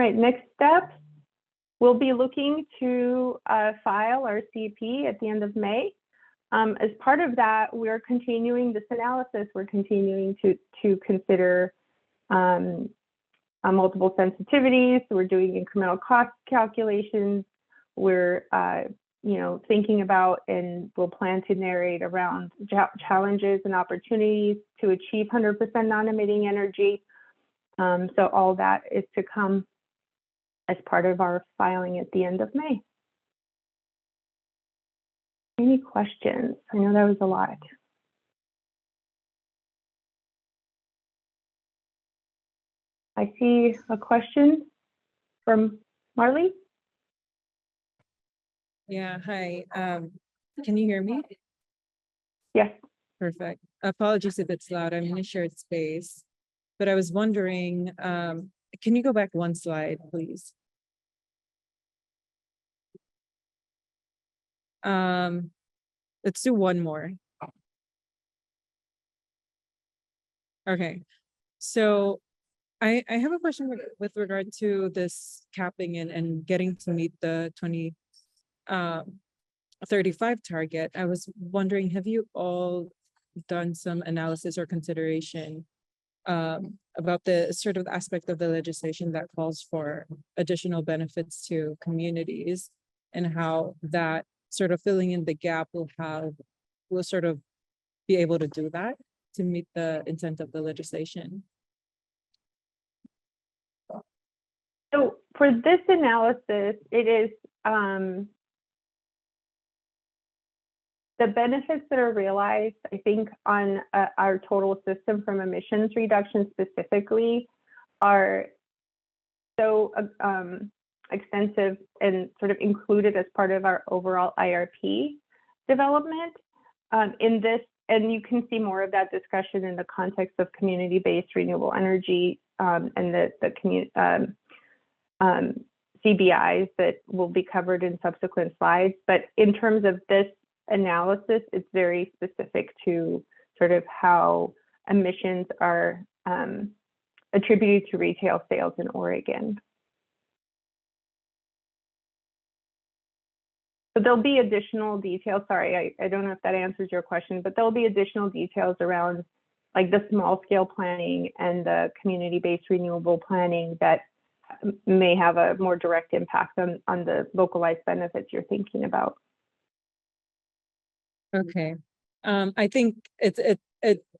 right, next step, we'll be looking to file our CEP at the end of May. As part of that, we're continuing this analysis. We're continuing to consider multiple sensitivities. We're doing incremental cost calculations. We're thinking about and we'll plan to narrate around challenges and opportunities to achieve 100% non-emitting energy. So all that is to come as part of our filing at the end of May. Any questions? I know that was a lot. I see a question from Marley. Yeah, hi. Can you hear me? Yes. Perfect. Apologies if it's loud. I'm in a shared space. But I was wondering, can you go back one slide, please? Let's do one more. Okay. So I have a question with regard to this capping and getting to meet the 2035 target. I was wondering, have you all done some analysis or consideration about the sort of aspect of the legislation that calls for additional benefits to communities and how that sort of filling in the gap will sort of be able to do that to meet the intent of the legislation? So for this analysis, it is the benefits that are realized, I think, on our total system from emissions reduction specifically are so extensive and sort of included as part of our overall IRP development. In this, and you can see more of that discussion in the context of community-based renewable energy and the CBIs that will be covered in subsequent slides. But in terms of this analysis, it's very specific to sort of how emissions are attributed to retail sales in Oregon. But there'll be additional details. Sorry, I don't know if that answers your question, but there'll be additional details around like the small scale planning and the community-based renewable planning that may have a more direct impact on the localized benefits you're thinking about. Okay. I think it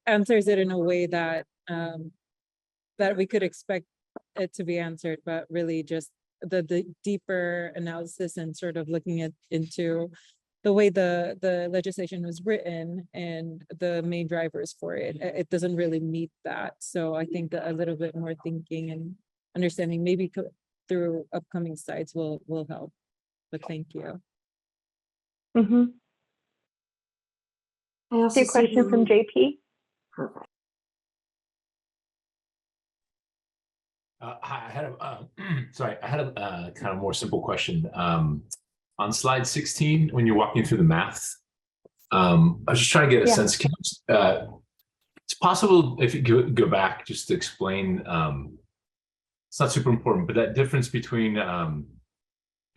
answers it in a way that that we could expect it to be answered, but really just the deeper analysis and sort of looking into the way the legislation was written and the main drivers for it. It doesn't really meet that. So I think that a little bit more thinking and understanding maybe through upcoming slides will help. But thank you. Mm-hmm. I see a question from JP. Perfect. Hi, I had a kind of more simple question. On slide 16, when you're walking through the math, I was just trying to get a sense. It's possible if you go back just to explain, it's not super important, but that difference between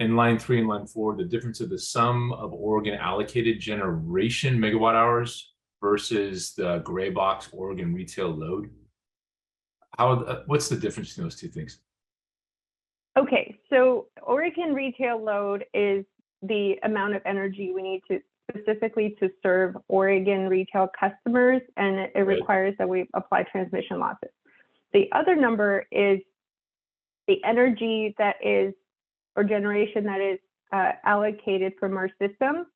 in line 3 and line 4, the difference of the sum of Oregon allocated generation megawatt hours versus the gray box Oregon retail load. What's the difference between those two things? Okay, so Oregon retail load is the amount of energy we need to specifically to serve Oregon retail customers, and it requires that we apply transmission losses. The other number is the energy that is, or generation that is allocated from our system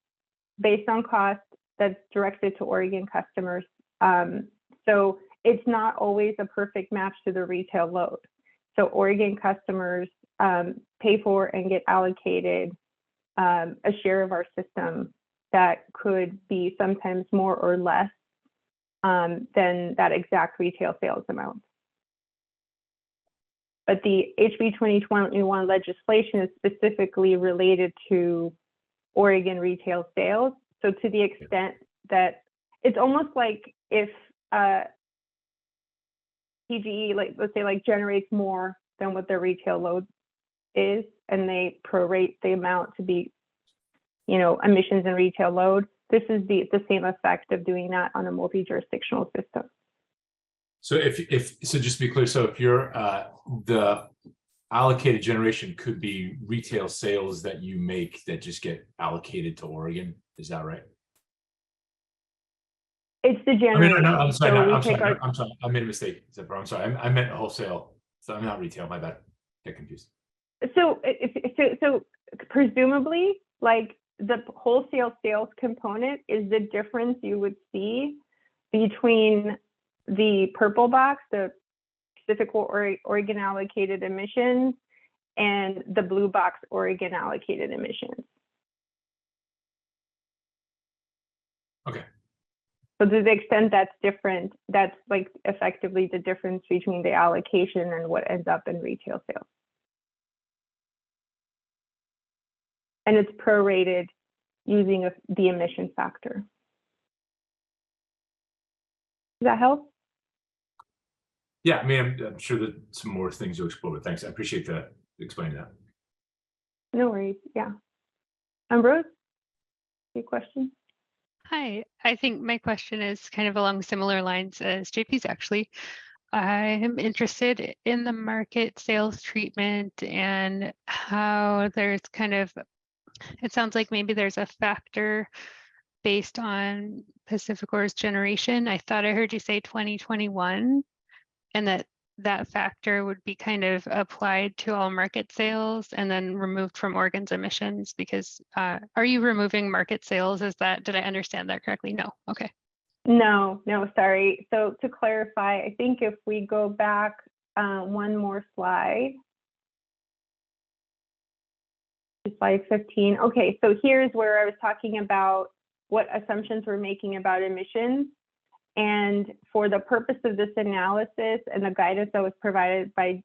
based on cost that's directed to Oregon customers. So it's not always a perfect match to the retail load. So Oregon customers pay for and get allocated a share of our system that could be sometimes more or less than that exact retail sales amount. But the HB 2021 legislation is specifically related to Oregon retail sales. So to the extent that it's almost like if PGE, like let's say, like generates more than what their retail load is, and they prorate the amount to be, emissions and retail load. This is the same effect of doing that on a multi-jurisdictional system. So so just to be clear, so if you're the allocated generation could be retail sales that you make that just get allocated to Oregon, is that right? It's the generation. No, I'm sorry, So I'm sorry, I made a mistake. I'm sorry, I meant wholesale. So I'm not retail, my bad. Get confused. So presumably, like the wholesale sales component is the difference you would see between the purple box, the Pacific Oregon allocated emissions, and the blue box Oregon allocated emissions. Okay. So to the extent that's different, that's like effectively the difference between the allocation and what ends up in retail sales. And it's prorated using the emission factor. Does that help? Yeah, I mean, I'm sure that some more things to explore, but thanks. I appreciate that explaining that. No worries. Yeah. Ambrose, any questions? Hi, I think my question is kind of along similar lines as JP's actually. I am interested in the market sales treatment and how there's kind of, it sounds like maybe there's a factor based on Pacificor's generation. I thought I heard you say 2021, and that factor would be kind of applied to all market sales and then removed from Oregon's emissions, because are you removing market sales? Did I understand that correctly? No, okay. No, sorry. So to clarify, I think if we go back one more slide, to slide 15. Okay, so here's where I was talking about what assumptions we're making about emissions. And for the purpose of this analysis and the guidance that was provided by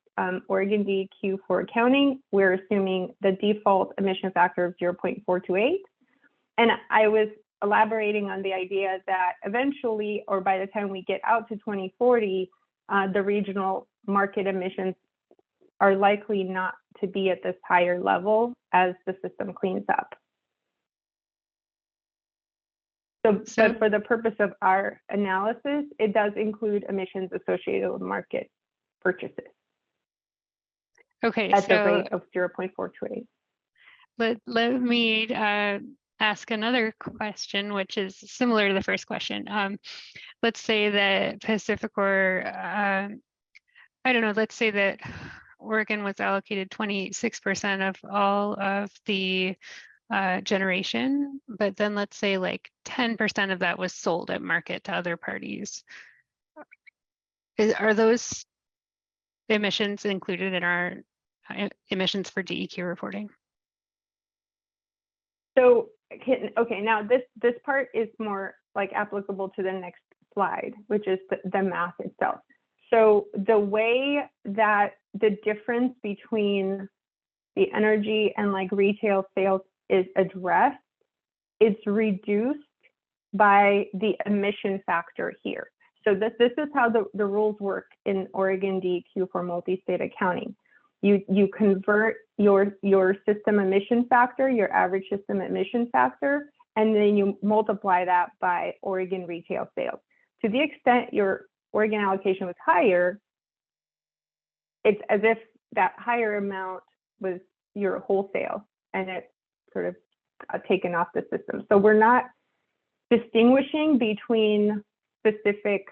Oregon DEQ for accounting, we're assuming the default emission factor of 0.428. And I was elaborating on the idea that eventually, or by the time we get out to 2040, the regional market emissions are likely not to be at this higher level as the system cleans up. So, but for the purpose of our analysis, it does include emissions associated with market purchases. Okay, at the so rate of 0.428. let me ask another question, which is similar to the first question. Let's say that Pacificor, I don't know, let's say that Oregon was allocated 26% of all of the generation, but then let's say like 10% of that was sold at market to other parties. Are those emissions included in our emissions for DEQ reporting? So, okay, now this part is more like applicable to the next slide, which is the math itself. So the way that the difference between the energy and like retail sales is addressed, it's reduced by the emission factor here. So this is how the rules work in Oregon DEQ for multi-state accounting. You convert your system emission factor, your average system emission factor, and then you multiply that by Oregon retail sales. To the extent your Oregon allocation was higher, it's as if that higher amount was your wholesale and it's sort of taken off the system. So we're not distinguishing between specific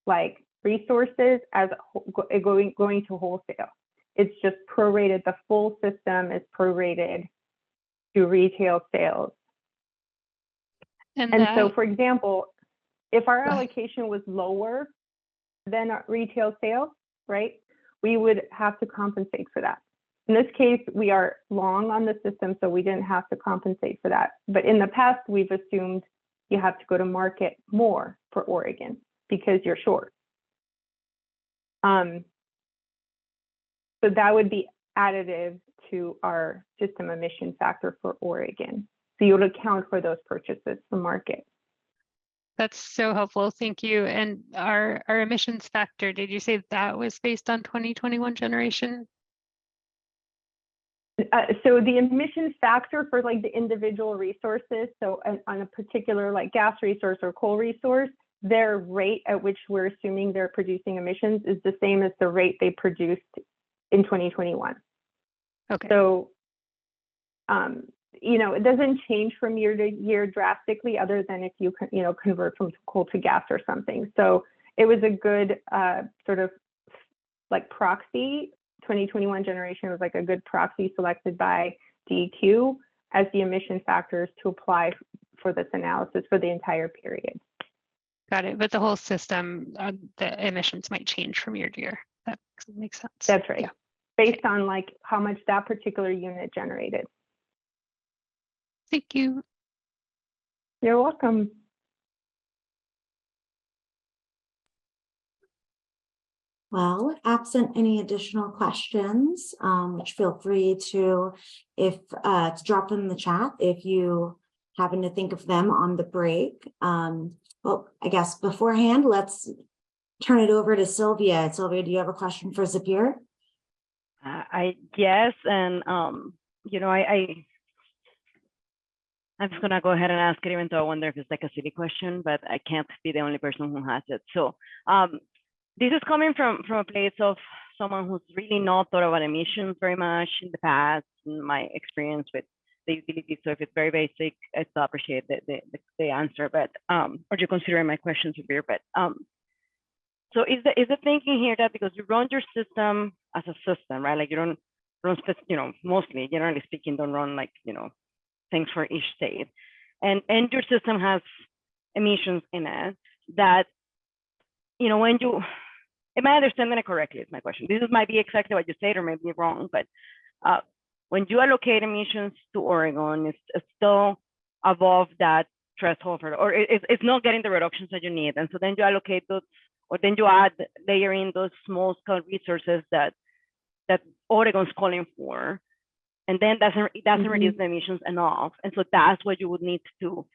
like resources as going to wholesale. It's just prorated. The full system is prorated to retail sales. And so, for example, if our allocation was lower than our retail sales, right, we would have to compensate for that. In this case, we are long on the system, so we didn't have to compensate for that. But in the past, we've assumed you have to go to market more for Oregon because you're short. So that would be additive to our system emission factor for Oregon. So you would account for those purchases for market. That's so helpful. Thank you. And our emissions factor, did you say that was based on 2021 generation? So the emission factor for like the individual resources, so on a particular like gas resource or coal resource, their rate at which we're assuming they're producing emissions is the same as the rate they produced in 2021. Okay. So, you know, it doesn't change from year to year drastically, other than if you convert from coal to gas or something. So it was a good sort of like proxy. 2021 generation was like a good proxy selected by DEQ as the emission factors to apply for this analysis for the entire period. Got it. But the whole system, the emissions might change from year to year. That makes sense. That's right. Yeah. Based on like how much that particular unit generated. Thank you. You're welcome. Well, absent any additional questions, which feel free to drop them in the chat if you happen to think of them on the break. Well, I guess beforehand, let's turn it over to Sylvia. Sylvia, do you have a question for Zapier? Yes, and you know, I'm just gonna go ahead and ask it, even though I wonder if it's like a silly question, but I can't be the only person who has it. So this is coming from a place of someone who's really not thought about emissions very much in the past, in my experience with the utility. So if it's very basic, I still appreciate the answer, but or you considering my questions here, but so is the thinking here that because you run your system as a system, right? Like you don't run, you know, mostly, generally speaking, don't run like, you know, things for each state, and your system has emissions in it that, you know, when you, am I understanding it correctly? Is my question. This might be exactly what you said, or maybe wrong, but when you allocate emissions to Oregon, it's still above that threshold, or it's not getting the reductions that you need, and so then you allocate those, or then you layer in those small scale resources that Oregon's calling for, and then it doesn't reduce the emissions enough, and so that's what you would need to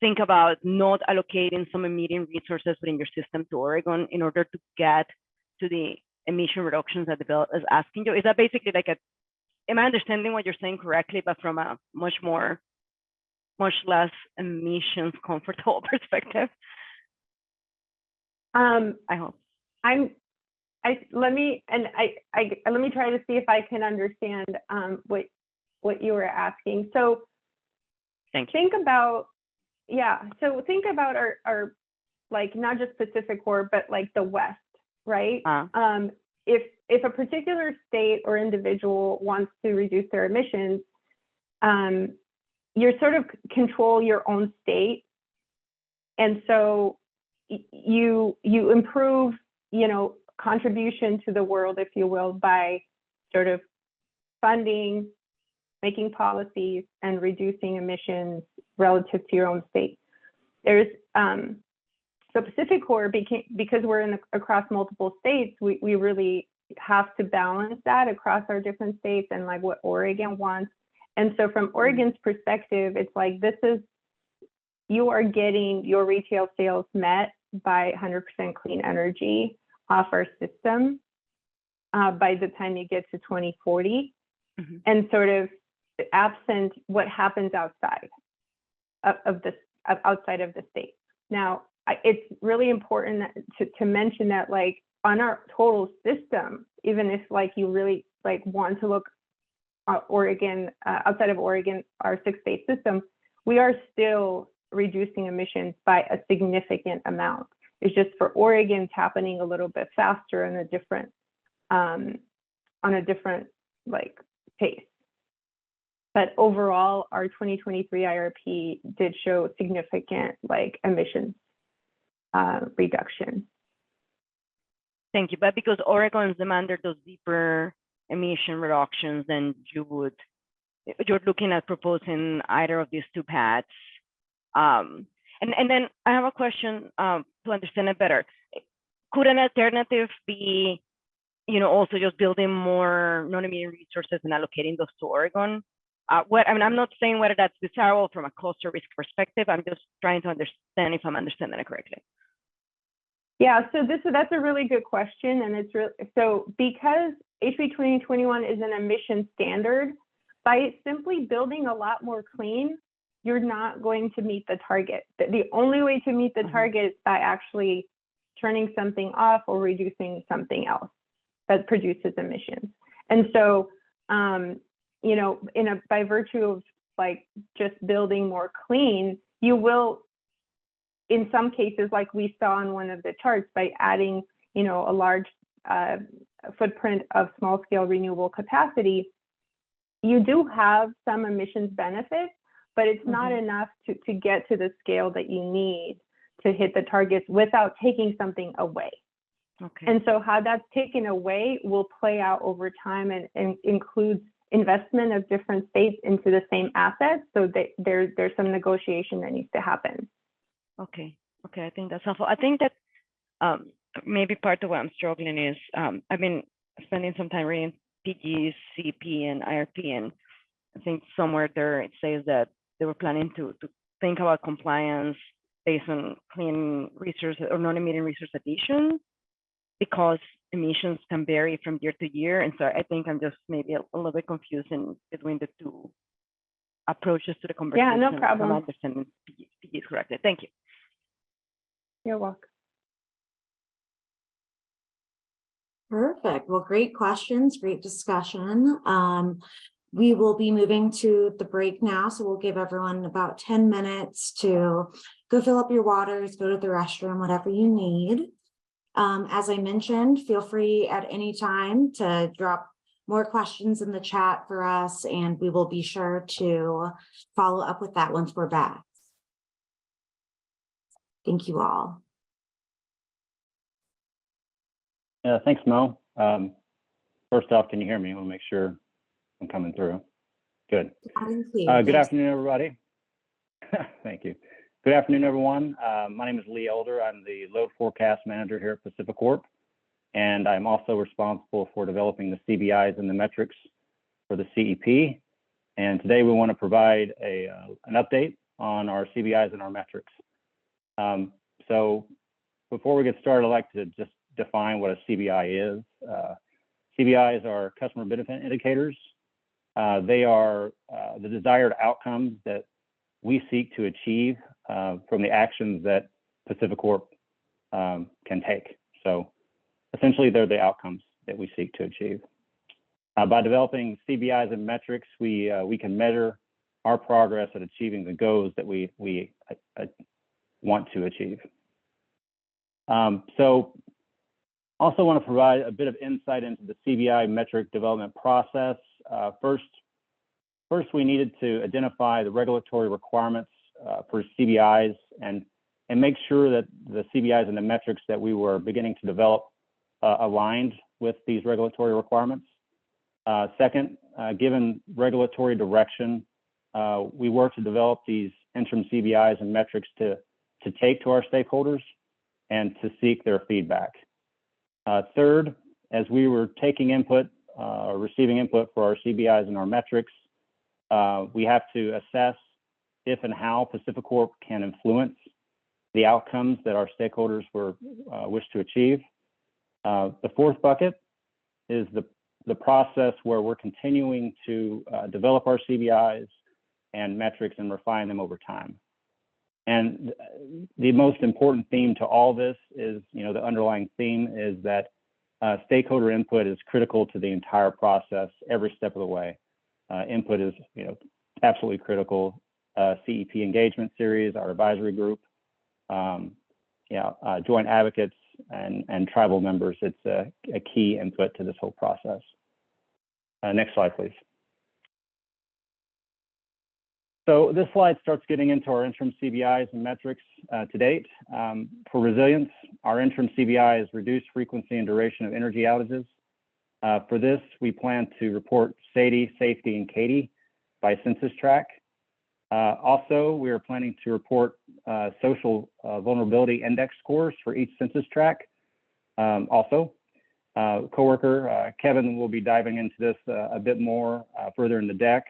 think about, not allocating some immediate resources within your system to Oregon in order to get to the emission reductions that the bill is asking you. Is that basically like am I understanding what you're saying correctly, but from a much less emissions comfortable perspective? I hope. Let me try to see if I can understand what you were asking. So Thank you. think about our like not just Pacific Core, but like the West, right? If a particular state or individual wants to reduce their emissions, you sort of control your own state, and so you improve, you know, contribution to the world, if you will, by sort of funding, making policies, and reducing emissions relative to your own state. There's so Pacific Core because we're across multiple states, we really have to balance that across our different states and like what Oregon wants. And so from Oregon's perspective, it's like you are getting your retail sales met by 100% clean energy off our system by the time you get to 2040, and sort of absent what happens outside of the state. Now, it's really important to mention that like on our total system, even if like you really like want to look at Oregon, outside of Oregon, our 6-state system, we are still reducing emissions by a significant amount. It's just for Oregon, it's happening a little bit faster and on a different like pace. But overall, our 2023 IRP did show significant like emissions reduction. Thank you. But because Oregon's demanded those deeper emission reductions, then you're looking at proposing either of these two paths. And then I have a question to understand it better. Could an alternative be, you know, also just building more non-emitting resources and allocating those to Oregon? I mean, I'm not saying whether that's desirable from a cost or risk perspective. I'm just trying to understand if I'm understanding it correctly. Yeah, so that's a really good question, and it's so because HB 2021 is an emission standard. By simply building a lot more clean, you're not going to meet the target. The only way to meet the target is by actually turning something off or reducing something else that produces emissions. And so, you know, by virtue of like just building more clean, you will, in some cases, like we saw on one of the charts, by adding, you know, a large footprint of small scale renewable capacity, you do have some emissions benefits, but it's not enough to get to the scale that you need to hit the targets without taking something away. Okay. And so how that's taken away will play out over time and includes investment of different states into the same assets. So there's some negotiation that needs to happen. Okay. Okay. I think that's helpful. I think that maybe part of what I'm struggling is I've been spending some time reading PG's, CEP, and IRP, and I think somewhere there it says that they were planning to think about compliance based on clean resource or non-emitting resource addition, because emissions can vary from year to year. And so I think I'm just maybe a little bit confused between the two approaches to the conversation. Yeah, no problem. I'm understanding PG's correctly. Thank you. You're welcome. Perfect. Well, great questions, great discussion. We will be moving to the break now, so we'll give everyone about 10 minutes to go fill up your waters, go to the restroom, whatever you need. As I mentioned, feel free at any time to drop more questions in the chat for us, and we will be sure to follow up with that once we're back. Thank you all. Yeah, thanks, Mo. First off, can you hear me? I want to make sure I'm coming through. Good. Good afternoon, everybody. Thank you. Good afternoon, everyone. My name is Lee Elder. I'm the load forecast manager here at PacifiCorp, and I'm also responsible for developing the CBIs and the metrics for the CEP. And today we want to provide an update on our CBIs and our metrics. So before we get started, I'd like to just define what a CBI is. CBIs are customer benefit indicators. They are the desired outcomes that we seek to achieve from the actions that PacifiCorp can take. So essentially, they're the outcomes that we seek to achieve. By developing CBIs and metrics, we can measure our progress at achieving the goals that we want to achieve. So also want to provide a bit of insight into the CBI metric development process. First, we needed to identify the regulatory requirements for CBIs and make sure that the CBIs and the metrics that we were beginning to develop aligned with these regulatory requirements. Second, given regulatory direction, we worked to develop these interim CBIs and metrics to take to our stakeholders and to seek their feedback. Third, as we were taking input or receiving input for our CBIs and our metrics, we have to assess if and how PacifiCorp can influence the outcomes that our stakeholders wish to achieve. The fourth bucket is the process where we're continuing to develop our CBIs and metrics and refine them over time. And the most important theme to all this is, the underlying theme is that stakeholder input is critical to the entire process every step of the way. Input is, absolutely critical. CEP engagement series, our advisory group, joint advocates and tribal members. It's a key input to this whole process. Next slide, please. So this slide starts getting into our interim CBIs and metrics to date. For resilience, our interim CBI is reduced frequency and duration of energy outages. For this, we plan to report SAIDI, safety, and CAIDI by census tract. Also, we are planning to report social vulnerability index scores for each census tract. Also, coworker Kevin will be diving into this a bit more further in the deck.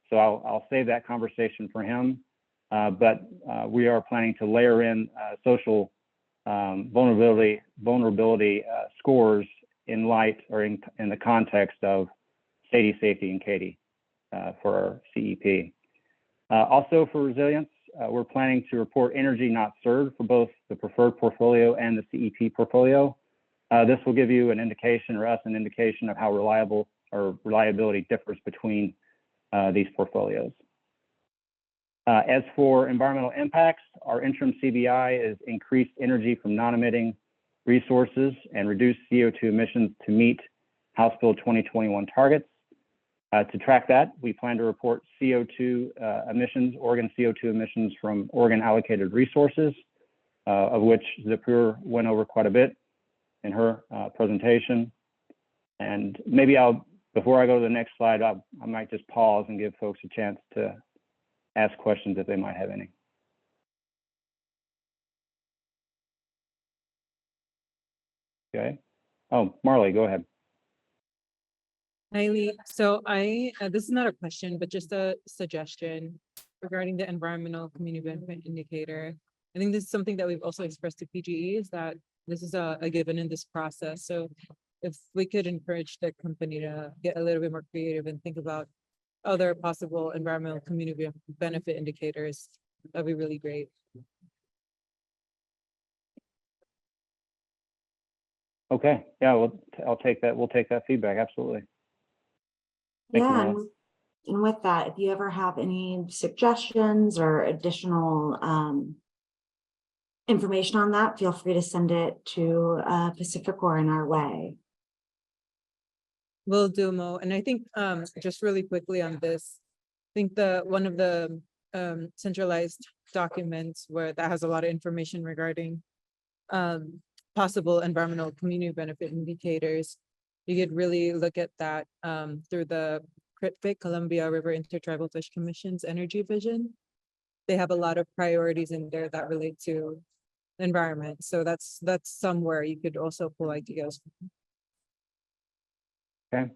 So I'll save that conversation for him, but we are planning to layer in social vulnerability scores in light or in the context of SAIDI, safety, and CAIDI for our CEP. Also for resilience, we're planning to report energy not served for both the preferred portfolio and the CEP portfolio. This will give you an indication, or us an indication, of how reliable or reliability differs between these portfolios. As for environmental impacts, our interim CBI is increased energy from non-emitting resources and reduced CO2 emissions to meet House Bill 2021 targets. To track that, we plan to report CO2 emissions, Oregon CO2 emissions from Oregon allocated resources, of which Zipur went over quite a bit in her presentation. And maybe before I go to the next slide, I might just pause and give folks a chance to ask questions if they might have any. Okay. Oh, Marley, go ahead. Hi, Lee. So this is not a question, but just a suggestion regarding the environmental community benefit indicator. I think this is something that we've also expressed to PGE, is that this is a given in this process. So if we could encourage the company to get a little bit more creative and think about other possible environmental community benefit indicators, that'd be really great. Okay, yeah, well, I'll take that. We'll take that feedback, absolutely. Thank you, Yeah, Marla. and with that, if you ever have any suggestions or additional information on that, feel free to send it to Pacific or in our way. Will do, Mo. And I think just really quickly on this, I think one of the centralized documents that has a lot of information regarding possible environmental community benefit indicators, you could really look at that through the CRITFIC, Columbia River Intertribal Fish Commission's energy vision. They have a lot of priorities in there that relate to the environment. So that's somewhere you could also pull ideas from. Okay.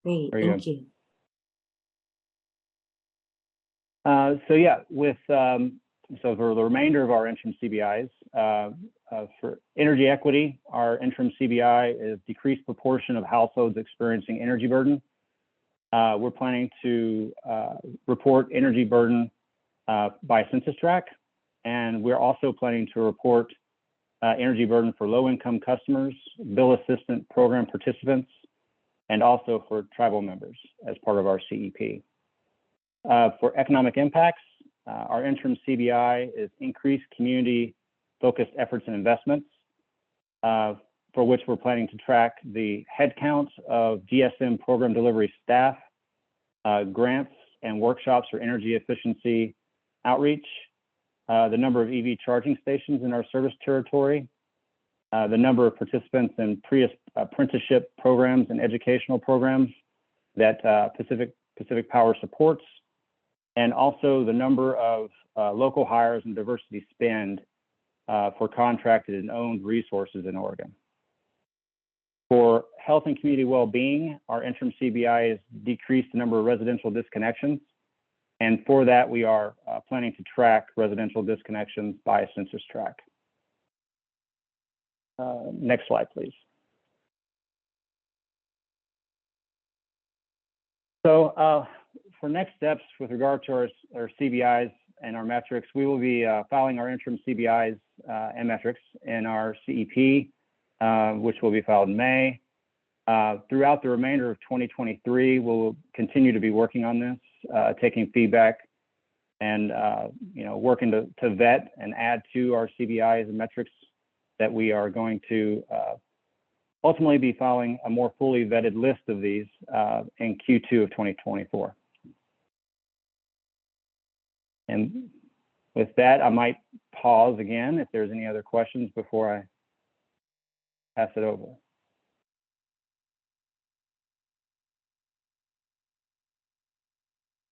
Great, Very thank good. you. So yeah, so for the remainder of our interim CBIs, for energy equity, our interim CBI is decreased proportion of households experiencing energy burden. We're planning to report energy burden by census tract, and we're also planning to report energy burden for low-income customers, bill assistance program participants, and also for tribal members as part of our CEP. For economic impacts, our interim CBI is increased community-focused efforts and investments, for which we're planning to track the headcounts of GSM program delivery staff, grants and workshops for energy efficiency outreach, the number of EV charging stations in our service territory, the number of participants in apprenticeship programs and educational programs that Pacific Power supports, and also the number of local hires and diversity spend for contracted and owned resources in Oregon. For health and community well-being, our interim CBI has decreased the number of residential disconnections. And for that, we are planning to track residential disconnections by a census tract. Next slide, please. So for next steps with regard to our CBIs and our metrics, we will be filing our interim CBIs and metrics in our CEP, which will be filed in May. Throughout the remainder of 2023, we'll continue to be working on this, taking feedback and working to vet and add to our CBIs and metrics that we are going to ultimately be filing a more fully vetted list of these in Q2 of 2024. And with that, I might pause again if there's any other questions before I pass it over.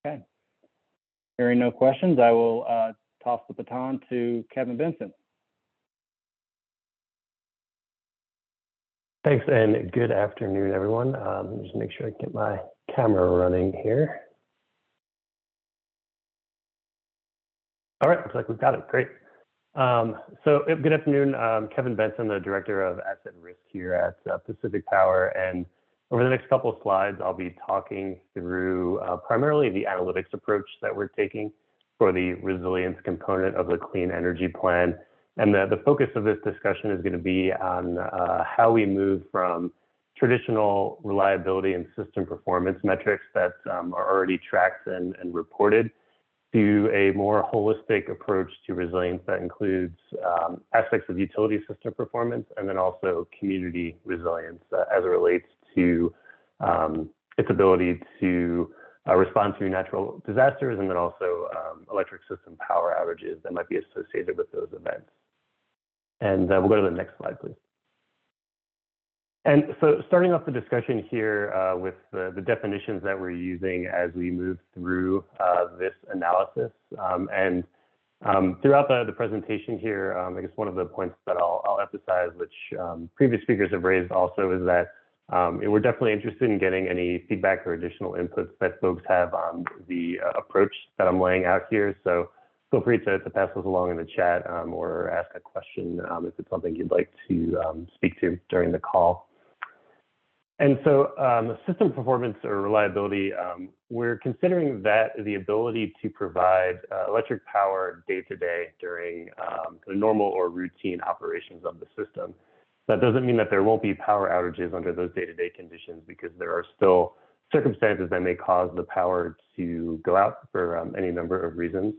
Okay. Hearing no questions, I will toss the baton to Kevin Benson. Thanks, and good afternoon, everyone. Just make sure I get my camera running here. All right, looks like we've got it. Great. Good afternoon. Kevin Benson, the Director of Asset Risk here at Pacific Power. And over the next couple of slides, I'll be talking through primarily the analytics approach that we're taking for the resilience component of the clean energy plan. And the focus of this discussion is going to be on how we move from traditional reliability and system performance metrics that are already tracked and reported to a more holistic approach to resilience that includes aspects of utility system performance and then also community resilience as it relates to its ability to respond to natural disasters and then also electric system power outages that might be associated with those events. And we'll go to the next slide, please. And so starting off the discussion here with the definitions that we're using as we move through this analysis. Throughout the presentation here, I guess one of the points that I'll emphasize, which previous speakers have raised also, is that we're definitely interested in getting any feedback or additional inputs that folks have on the approach that I'm laying out here. So feel free to pass those along in the chat or ask a question if it's something you'd like to speak to during the call. And so system performance or reliability, we're considering that the ability to provide electric power day to day during the normal or routine operations of the system. That doesn't mean that there won't be power outages under those day-to-day conditions, because there are still circumstances that may cause the power to go out for any number of reasons.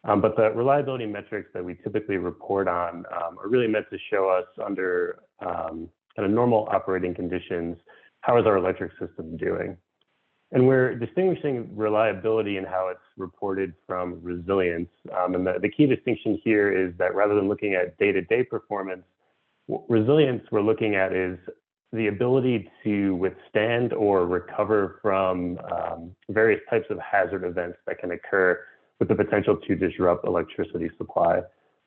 But the reliability metrics that we typically report on are really meant to show us under kind of normal operating conditions, how is our electric system doing? And we're distinguishing reliability and how it's reported from resilience. And the key distinction here is that rather than looking at day-to-day performance, resilience we're looking at is the ability to withstand or recover from various types of hazard events that can occur with the potential to disrupt electricity supply.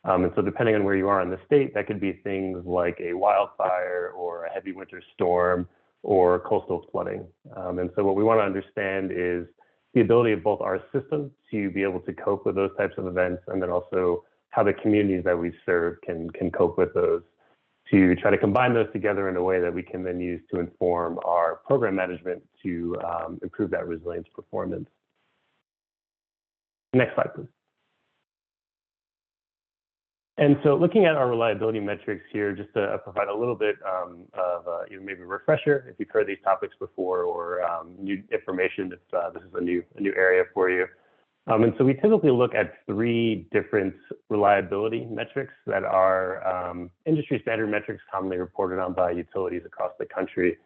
And so depending on where you are in the state, that could be things like a wildfire or a heavy winter storm or coastal flooding. And so what we want to understand is the ability of both our system to be able to cope with those types of events, and then also how the communities that we serve can cope with those, to try to combine those together in a way that we can then use to inform our program management to improve that resilience performance. Next slide, please. And so looking at our reliability metrics here, just to provide a little bit of maybe a refresher if you've heard these topics before, or new information if this is a new area for you. And so we typically look at 3 different reliability metrics that are industry standard metrics commonly reported on by utilities across the country.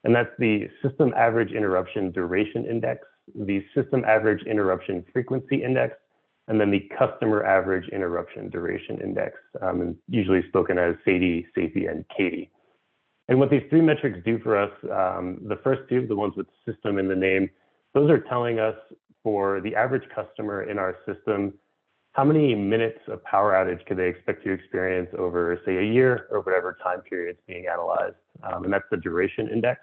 And that's the System Average Interruption Duration Index, the System Average Interruption Frequency Index, and then the Customer Average Interruption Duration Index, and usually spoken as SAIDI, SAIFI, and CAIDI. And what these 3 metrics do for us, the first 2, the ones with system in the name, those are telling us for the average customer in our system, how many minutes of power outage could they expect to experience over, say, a year or whatever time period is being analyzed. And that's the duration index.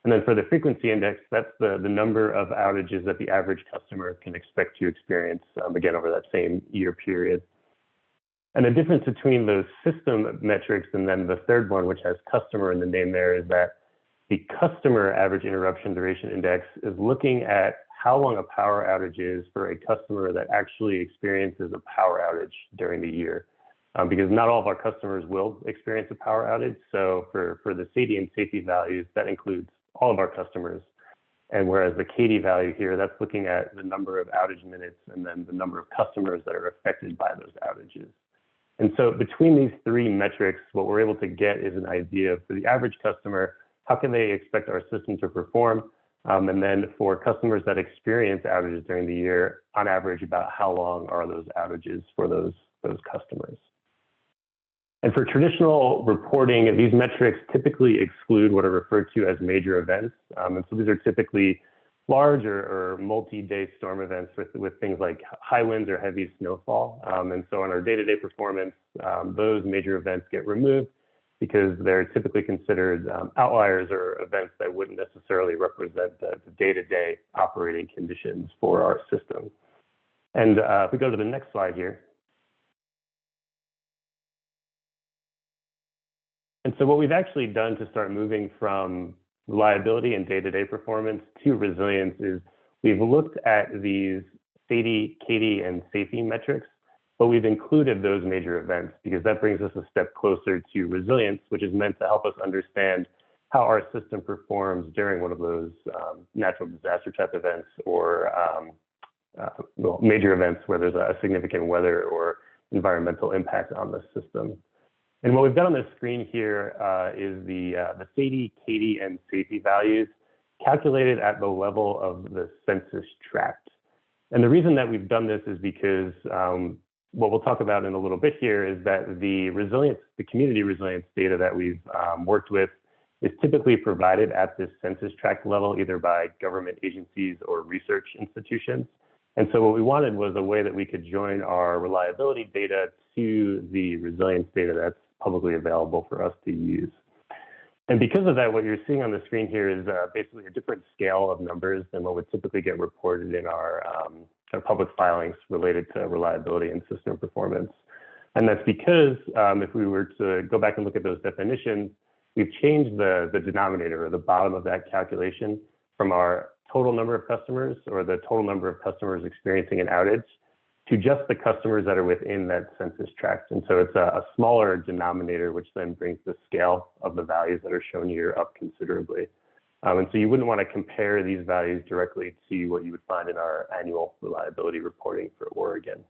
And then for the frequency index, that's the number of outages that the average customer can expect to experience, again, over that same year period. And the difference between those system metrics and then the third one, which has customer in the name there, is that the Customer Average Interruption Duration Index is looking at how long a power outage is for a customer that actually experiences a power outage during the year. Because not all of our customers will experience a power outage. So for the SAIDI and SAIFI values, that includes all of our customers. And whereas the CAIDI value here, that's looking at the number of outage minutes and then the number of customers that are affected by those outages. And so between these 3 metrics, what we're able to get is an idea of, for the average customer, how can they expect our system to perform? And then for customers that experience outages during the year, on average, about how long are those outages for those customers? And for traditional reporting, these metrics typically exclude what are referred to as major events. And so these are typically large or multi-day storm events with things like high winds or heavy snowfall. And so on our day-to-day performance, those major events get removed because they're typically considered outliers or events that wouldn't necessarily represent the day-to-day operating conditions for our system. And if we go to the next slide here. And so what we've actually done to start moving from reliability and day-to-day performance to resilience is we've looked at these SAIDI, CAIDI, and SAFE metrics, but we've included those major events because that brings us a step closer to resilience, which is meant to help us understand how our system performs during one of those natural disaster type events or well, major events where there's a significant weather or environmental impact on the system. And what we've got on the screen here is the SAIDI, CAIDI, and SAFE values calculated at the level of the census tract. And the reason that we've done this is because what we'll talk about in a little bit here is that the resilience, the community resilience data that we've worked with is typically provided at this census tract level, either by government agencies or research institutions. And so what we wanted was a way that we could join our reliability data to the resilience data that's publicly available for us to use. And because of that, what you're seeing on the screen here is basically a different scale of numbers than what would typically get reported in our public filings related to reliability and system performance. And that's because if we were to go back and look at those definitions, we've changed the denominator or the bottom of that calculation from our total number of customers or the total number of customers experiencing an outage to just the customers that are within that census tract. And so it's a smaller denominator, which then brings the scale of the values that are shown here up considerably. And so you wouldn't want to compare these values directly to what you would find in our annual reliability reporting for Oregon.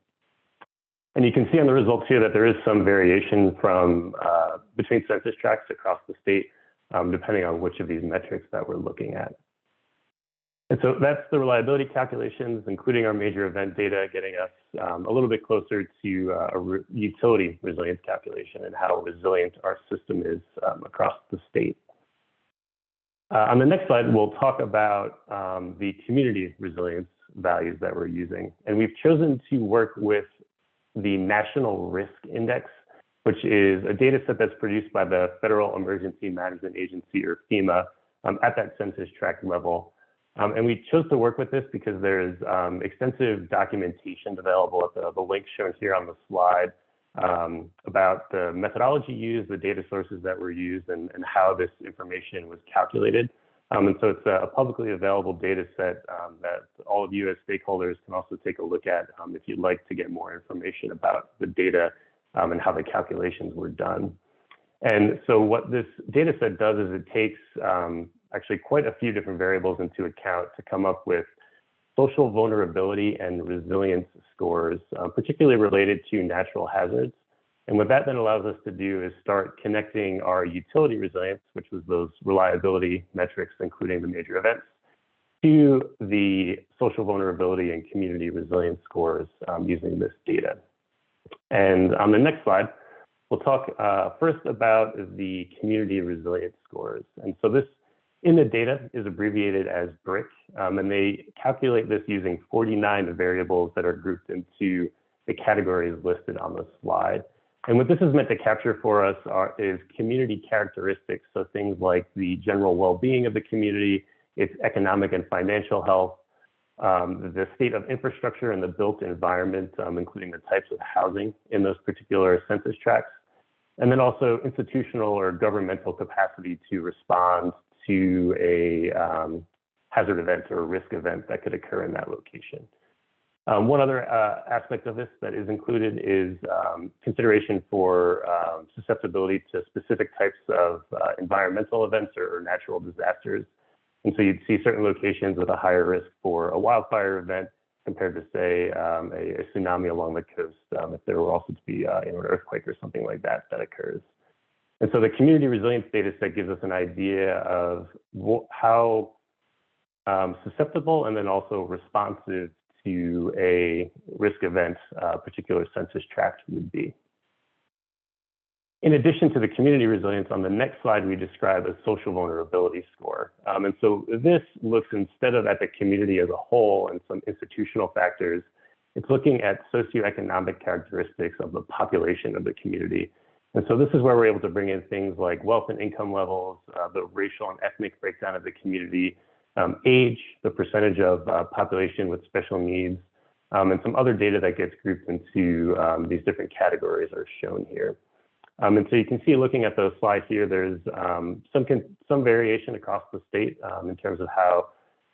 And you can see on the results here that there is some variation from between census tracts across the state, depending on which of these metrics that we're looking at. And so that's the reliability calculations, including our major event data, getting us a little bit closer to a utility resilience calculation and how resilient our system is across the state. On the next slide, we'll talk about the community resilience values that we're using. And we've chosen to work with the National Risk Index, which is a data set that's produced by the Federal Emergency Management Agency, or FEMA, at that census tract level. And we chose to work with this because there's extensive documentation available at the link shown here on the slide about the methodology used, the data sources that were used, and how this information was calculated. And so it's a publicly available data set that all of you as stakeholders can also take a look at if you'd like to get more information about the data and how the calculations were done. And so what this data set does is it takes actually quite a few different variables into account to come up with social vulnerability and resilience scores, particularly related to natural hazards. And what that then allows us to do is start connecting our utility resilience, which was those reliability metrics, including the major events, to the social vulnerability and community resilience scores using this data. And on the next slide, we'll talk first about the community resilience scores. And so this in the data is abbreviated as BRIC, and they calculate this using 49 variables that are grouped into the categories listed on the slide. And what this is meant to capture for us is community characteristics, so things like the general well-being of the community, its economic and financial health, the state of infrastructure and the built environment, including the types of housing in those particular census tracts, and then also institutional or governmental capacity to respond to a hazard event or a risk event that could occur in that location. One other aspect of this that is included is consideration for susceptibility to specific types of environmental events or natural disasters. And so you'd see certain locations with a higher risk for a wildfire event compared to, say, a tsunami along the coast, if there were also to be an earthquake or something like that that occurs. And so the community resilience data set gives us an idea of how susceptible and then also responsive to a risk event particular census tract would be. In addition to the community resilience, on the next slide, we describe a social vulnerability score. And so this looks, instead of at the community as a whole and some institutional factors, it's looking at socioeconomic characteristics of the population of the community. And so this is where we're able to bring in things like wealth and income levels, the racial and ethnic breakdown of the community, age, the percentage of population with special needs, and some other data that gets grouped into these different categories are shown here. And so you can see, looking at those slides here, there's some variation across the state in terms of how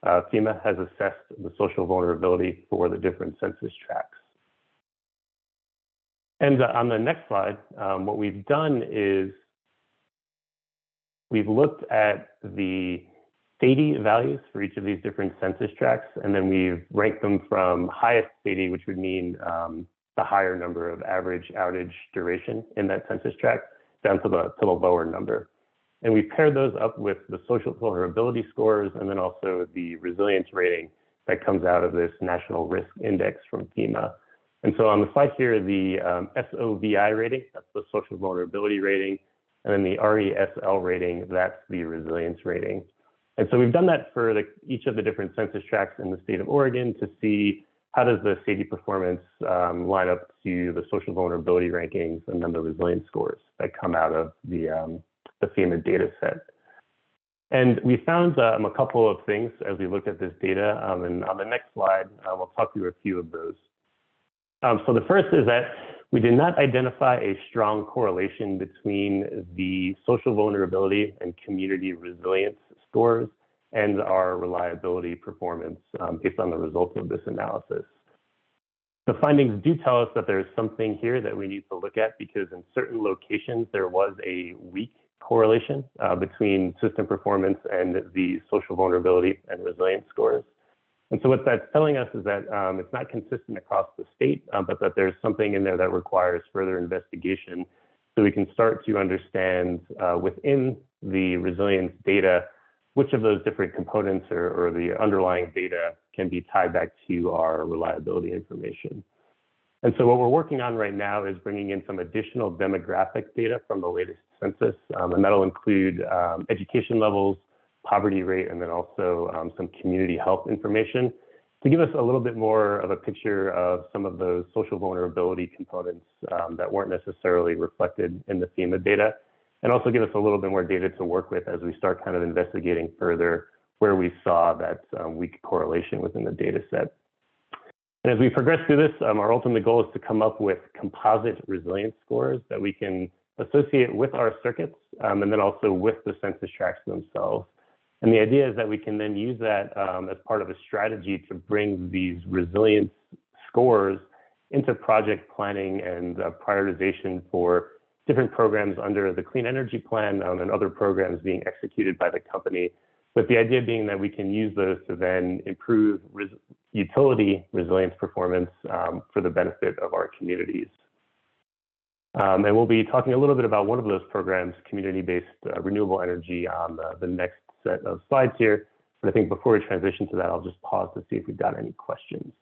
FEMA has assessed the social vulnerability for the different census tracts. And on the next slide, what we've done is we've looked at the SAIDI values for each of these different census tracts, and then we've ranked them from highest SAIDI, which would mean the higher number of average outage duration in that census tract, down to the lower number. And we paired those up with the social vulnerability scores and then also the resilience rating that comes out of this National Risk Index from FEMA. And so on the slide here, the SOVI rating, that's the social vulnerability rating, and then the RESL rating, that's the resilience rating. And so we've done that for each of the different census tracts in the state of Oregon to see how does the SAIDI performance line up to the social vulnerability rankings and then the resilience scores that come out of the FEMA data set. And we found a couple of things as we looked at this data. And on the next slide, we'll talk through a few of those. So the first is that we did not identify a strong correlation between the social vulnerability and community resilience scores and our reliability performance based on the results of this analysis. The findings do tell us that there's something here that we need to look at, because in certain locations there was a weak correlation between system performance and the social vulnerability and resilience scores. And so what that's telling us is that it's not consistent across the state, but that there's something in there that requires further investigation so we can start to understand within the resilience data which of those different components or the underlying data can be tied back to our reliability information. And so what we're working on right now is bringing in some additional demographic data from the latest census, and that'll include education levels, poverty rate, and then also some community health information to give us a little bit more of a picture of some of those social vulnerability components that weren't necessarily reflected in the FEMA data, and also give us a little bit more data to work with as we start kind of investigating further where we saw that weak correlation within the data set. And as we progress through this, our ultimate goal is to come up with composite resilience scores that we can associate with our circuits and then also with the census tracts themselves. And the idea is that we can then use that as part of a strategy to bring these resilience scores into project planning and prioritization for different programs under the Clean Energy Plan and other programs being executed by the company, with the idea being that we can use those to then improve utility resilience performance for the benefit of our communities. And we'll be talking a little bit about one of those programs, community-based renewable energy, on the next set of slides here. But I think before we transition to that, I'll just pause to see if we've got any questions.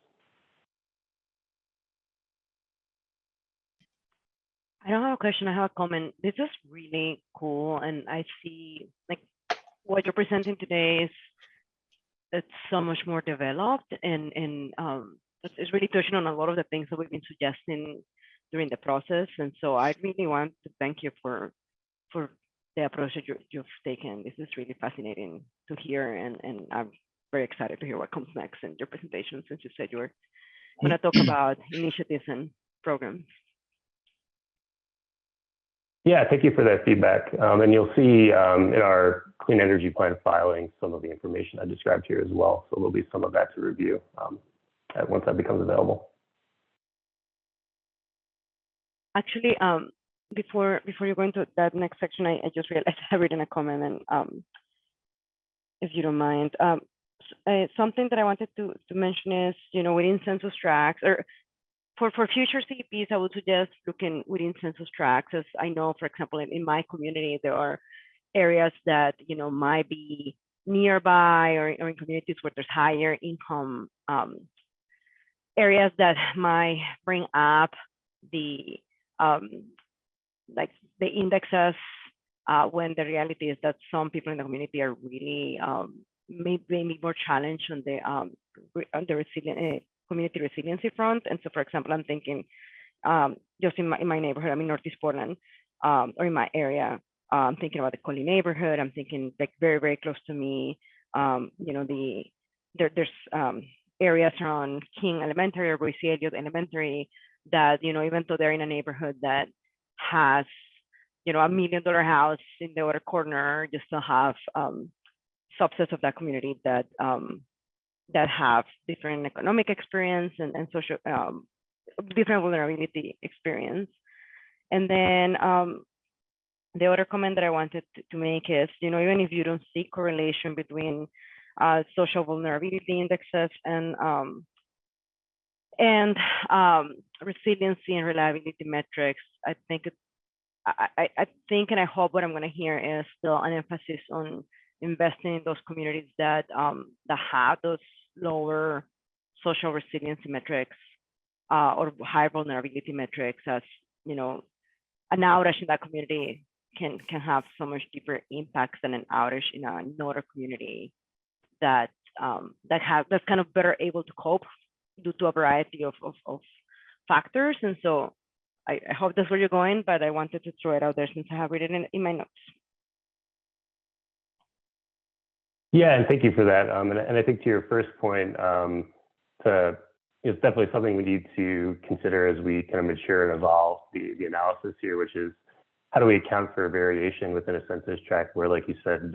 I don't have a question, I have a comment. This is really cool, and I see like what you're presenting today is it's so much more developed, and it's really touching on a lot of the things that we've been suggesting during the process. And so I really want to thank you for the approach that you've taken. This is really fascinating to hear, and I'm very excited to hear what comes next in your presentation, since you said you were going to talk about initiatives and programs. Yeah, thank you for that feedback. And you'll see in our Clean Energy Plan filing some of the information I described here as well. So there'll be some of that to review once that becomes available. Actually, Before you go into that next section, I just realized I have written a comment, and if you don't mind, something that I wanted to mention is, within census tracts, or for future CEPs, I would suggest looking within census tracts. As I know, for example, in my community, there are areas that might be nearby, or in communities where there's higher income areas that might bring up the like the indexes when the reality is that some people in the community are really maybe more challenged on the community resiliency front. And so, for example, I'm thinking just in my neighborhood, I'm in Northeast Portland, or in my area, I'm thinking about the Collie neighborhood. I'm thinking like very, very close to me, there's areas around King Elementary or Boise Elliott Elementary that, even though they're in a neighborhood that has you know, $1 million house in the other corner. You still have subsets of that community that that have different economic experience and social different vulnerability experience. And then the other comment that I wanted to make is, you know, even if you don't see correlation between social vulnerability indexes and resiliency and reliability metrics, I think and I hope what I'm going to hear is still an emphasis on investing in those communities that that have those lower social resiliency metrics or higher vulnerability metrics, as you know, an outage in that community can have so much deeper impacts than an outage in another community that's kind of better able to cope due to a variety of factors. And so I hope that's where you're going, but I wanted to throw it out there since I have written in my notes. Yeah, and thank you for that. And I think to your first point, it's definitely something we need to consider as we kind of mature and evolve the analysis here, which is how do we account for variation within a census tract where, like you said,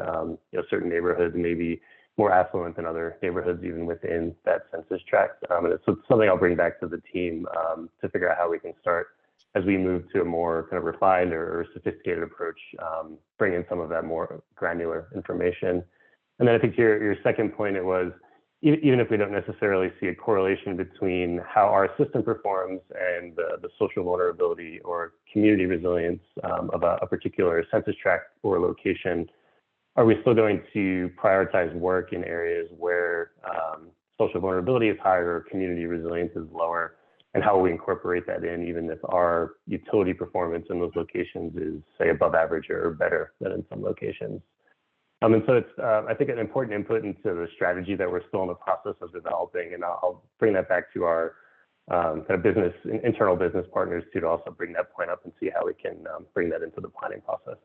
certain neighborhoods may be more affluent than other neighborhoods even within that census tract. And it's something I'll bring back to the team to figure out how we can start as we move to a more kind of refined or sophisticated approach, bring in some of that more granular information. And then I think to your second point, it was, even if we don't necessarily see a correlation between how our system performs and the social vulnerability or community resilience of a particular census tract or location, are we still going to prioritize work in areas where social vulnerability is higher or community resilience is lower? And how will we incorporate that in, even if our utility performance in those locations is, say, above average or better than in some locations? And so it's, I think, an important input into the strategy that we're still in the process of developing. And I'll bring that back to our kind of internal business partners too, to also bring that point up and see how we can bring that into the planning process.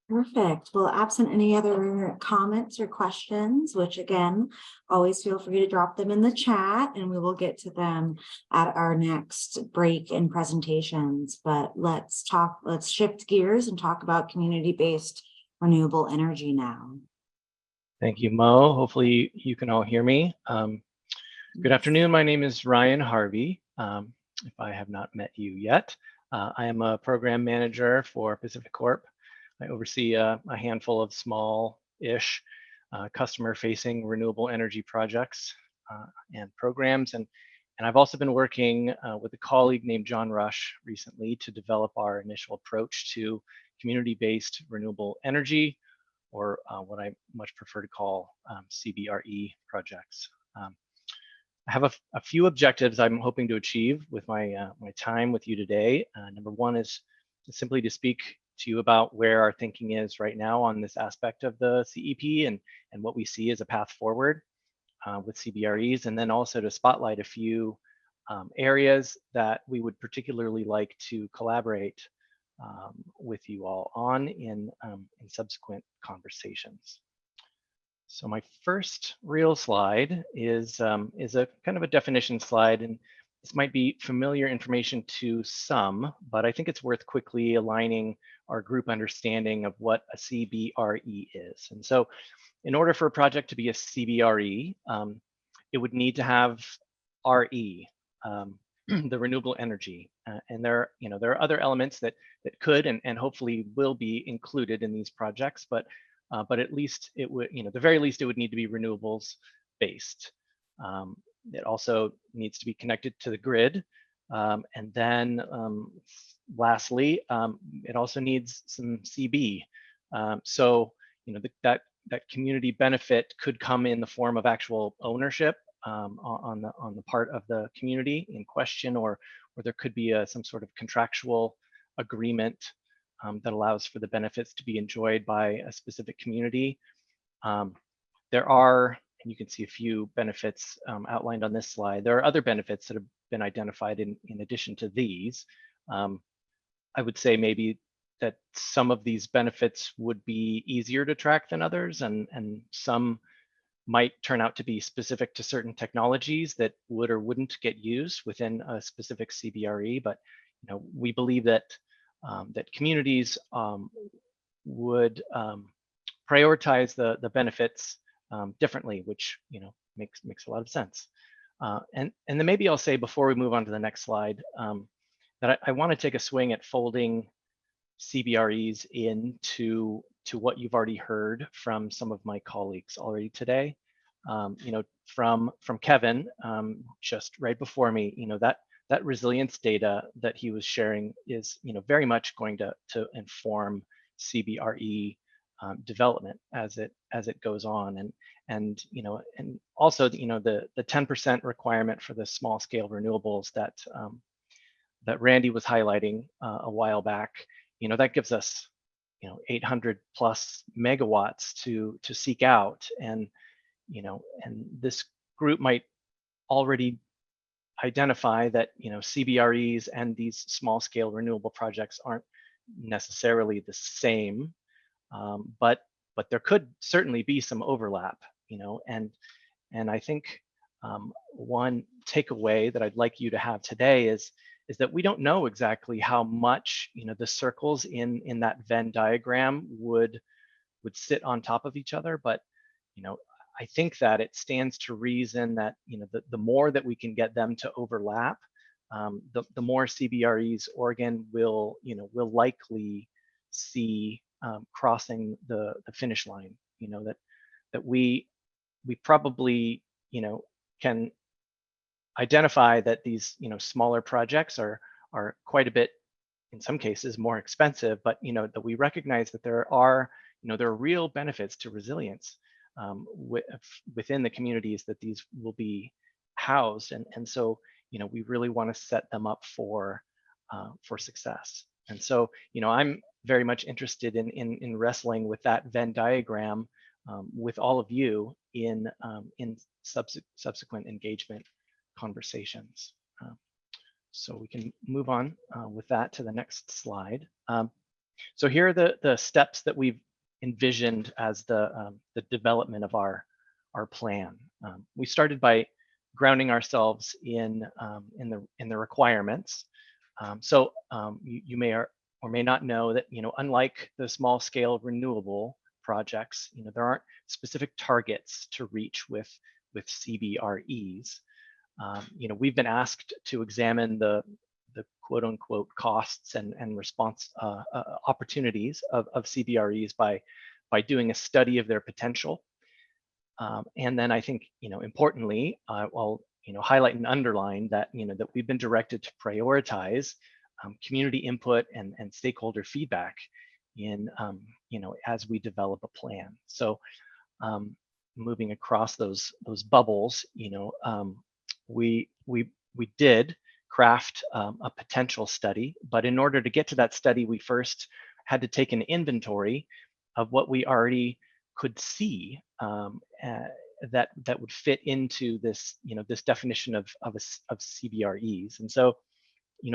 Perfect. Well, absent any other comments or questions, which again, always feel free to drop them in the chat and we will get to them at our next break in presentations. But let's shift gears and talk about community-based renewable energy now. Thank you, Mo. Hopefully you can all hear me. Good afternoon. My name is Ryan Harvey. If I have not met you yet, I am a program manager for Pacific Corp. I oversee a handful of small-ish customer-facing renewable energy projects and programs. And I've also been working with a colleague named John Rush recently to develop our initial approach to community-based renewable energy, or what I much prefer to call CBRE projects. I have a few objectives I'm hoping to achieve with my time with you today. Number one is simply to speak to you about where our thinking is right now on this aspect of the CEP and what we see as a path forward with CBREs, and then also to spotlight a few areas that we would particularly like to collaborate with you all on in subsequent conversations. So my first real slide is a kind of a definition slide, and this might be familiar information to some, but I think it's worth quickly aligning our group understanding of what a CBRE is. And so in order for a project to be a CBRE, it would need to have RE, the renewable energy. And there are other elements that could and hopefully will be included in these projects, but at least it would, the very least it would need to be renewables based. It also needs to be connected to the grid. And then lastly, it also needs some CB. So, that community benefit could come in the form of actual ownership on the part of the community in question, or there could be some sort of contractual agreement that allows for the benefits to be enjoyed by a specific community. There are, and you can see a few benefits outlined on this slide. There are other benefits that have been identified in addition to these. I would say maybe that some of these benefits would be easier to track than others, and some might turn out to be specific to certain technologies that would or wouldn't get used within a specific CBRE. But we believe that that communities would prioritize the benefits differently, which makes a lot of sense. And then maybe I'll say before we move on to the next slide that I want to take a swing at folding CBREs into what you've already heard from some of my colleagues already today. From Kevin just right before me, that resilience data that he was sharing is very much going to inform CBRE development as it goes on, and also the 10% requirement for the small scale renewables that Randy was highlighting a while back. That gives us 800 plus megawatts to seek out, and this group might already identify that CBREs and these small scale renewable projects aren't necessarily the same, but there could certainly be some overlap, and I think one takeaway that I'd like you to have today is that we don't know exactly how much the circles in that Venn diagram would sit on top of each other, but I think that it stands to reason that the more that we can get them to overlap, the more CBREs Oregon will likely see crossing the finish line. That we probably can identify that these smaller projects are quite a bit, in some cases, more expensive, but that we recognize that there are real benefits to resilience within the communities that these will be housed, and so we really want to set them up for success. And so I'm very much interested in wrestling with that Venn diagram with all of you in subsequent engagement conversations. So we can move on with that to the next slide. So here are the steps that we've envisioned as the development of our plan. We started by grounding ourselves in the requirements. So you may or may not know that unlike the small scale renewable projects, there aren't specific targets to reach with CBREs. We've been asked to examine the quote unquote costs and response opportunities of CBREs by doing a study of their potential. And then I think, importantly, I'll highlight and underline that, that we've been directed to prioritize community input and stakeholder feedback in, as we develop a plan. So moving across those bubbles, we did craft a potential study, but in order to get to that study, we first had to take an inventory of what we already could see that would fit into this, this definition of CBREs. And so,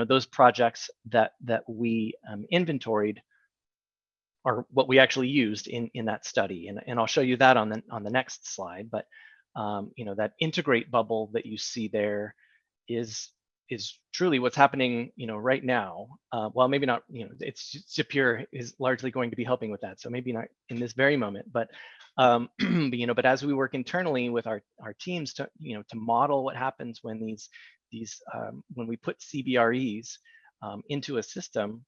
those projects that we inventoried are what we actually used in that study, and I'll show you that on the next slide. But that integrate bubble that you see there is truly what's happening, right now. Well, maybe not, it's CEP is largely going to be helping with that, so maybe not in this very moment, but but as we work internally with our teams to to model what happens when these when we put CBREs into a system,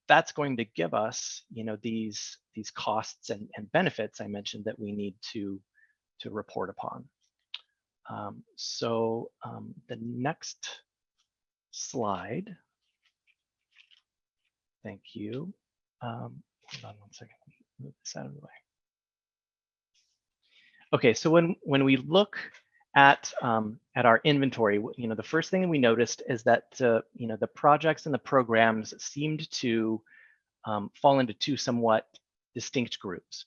that's going to give us these costs and benefits I mentioned that we need to report upon. So the next slide. Thank you. Hold on one second. Move this out of the way. Okay, so when we look at our inventory, the first thing we noticed is that the projects and the programs seemed to fall into two somewhat distinct groups.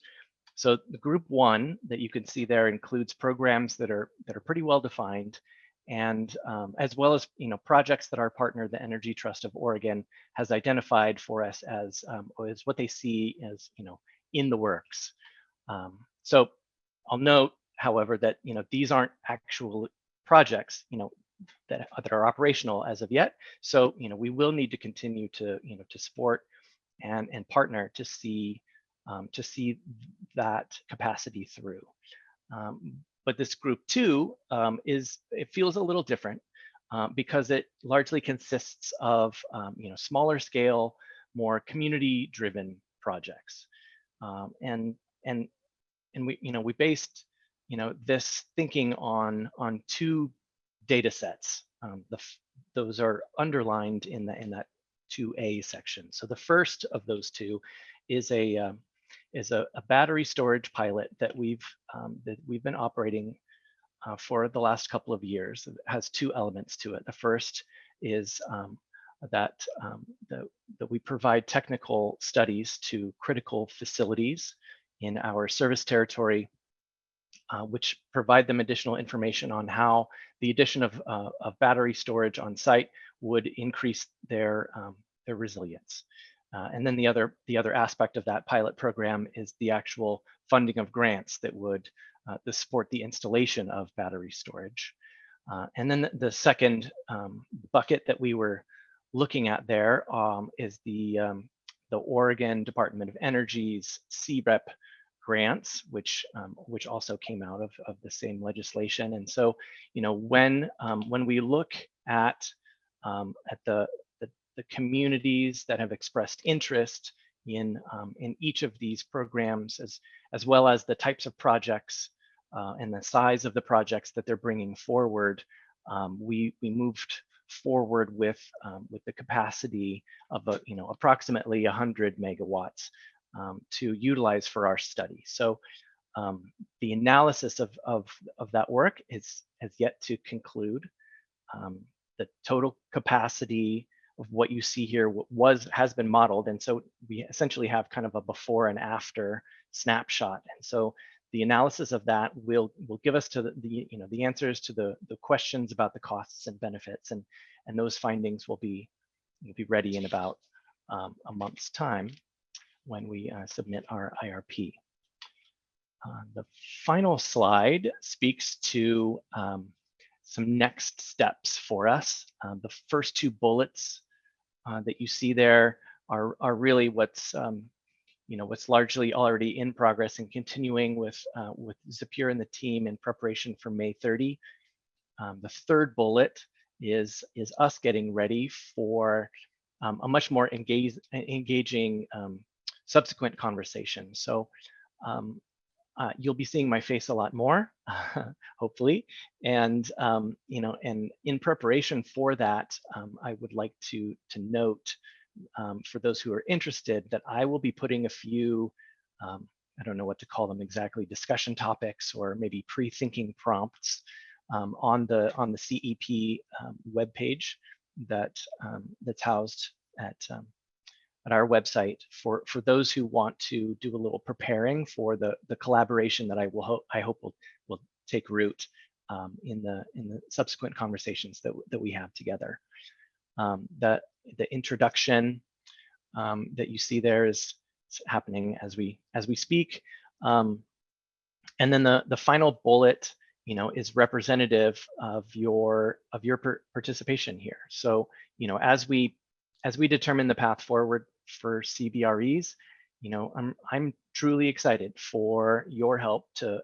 So the group one that you can see there includes programs that are pretty well defined, and as well as projects that our partner, the Energy Trust of Oregon, has identified for us as what they see as in the works. So I'll note however, that these aren't actual projects that are operational as of yet. So we will need to continue to to support and partner to see that capacity through. But this group 2 it feels a little different because it largely consists of smaller scale, more community-driven projects, and we based this thinking on 2 data sets. Those are underlined in that 2A section. So the first of those 2 is a battery storage pilot that we've been operating for the last couple of years. It has 2 elements to it. The first is that we provide technical studies to critical facilities in our service territory, which provide them additional information on how the addition of battery storage on site would increase their resilience. And then the other aspect of that pilot program is the actual funding of grants that would support the installation of battery storage. And then the second bucket that we were looking at there is the Oregon Department of Energy's CEP grants, which also came out of the same legislation. And so, when we look at the communities that have expressed interest in each of these programs, as well as the types of projects and the size of the projects that they're bringing forward, we moved forward with the capacity of approximately 100 megawatts to utilize for our study. So the analysis of that work has yet to conclude. The total capacity of what you see here has been modeled, and so we essentially have kind of a before and after snapshot. And so the analysis of that will give us to the answers to the questions about the costs and benefits, and those findings will be ready in about a month's time when we submit our IRP. The final slide speaks to some next steps for us. The first 2 bullets that you see there are really what's largely already in progress and continuing with Zapier and the team in preparation for May 30. The third bullet is us getting ready for a much more engaging subsequent conversation. So you'll be seeing my face a lot more, hopefully. And and in preparation for that, I would like to note for those who are interested that I will be putting a few, I don't know what to call them exactly, discussion topics or maybe pre-thinking prompts on the CEP webpage that's housed at our website for those who want to do a little preparing for the collaboration that I hope will take root in the subsequent conversations that we have together. The introduction that you see there is happening as we speak, and then the final bullet is representative of your participation here. So as we determine the path forward for CBREs, I'm truly excited for your help to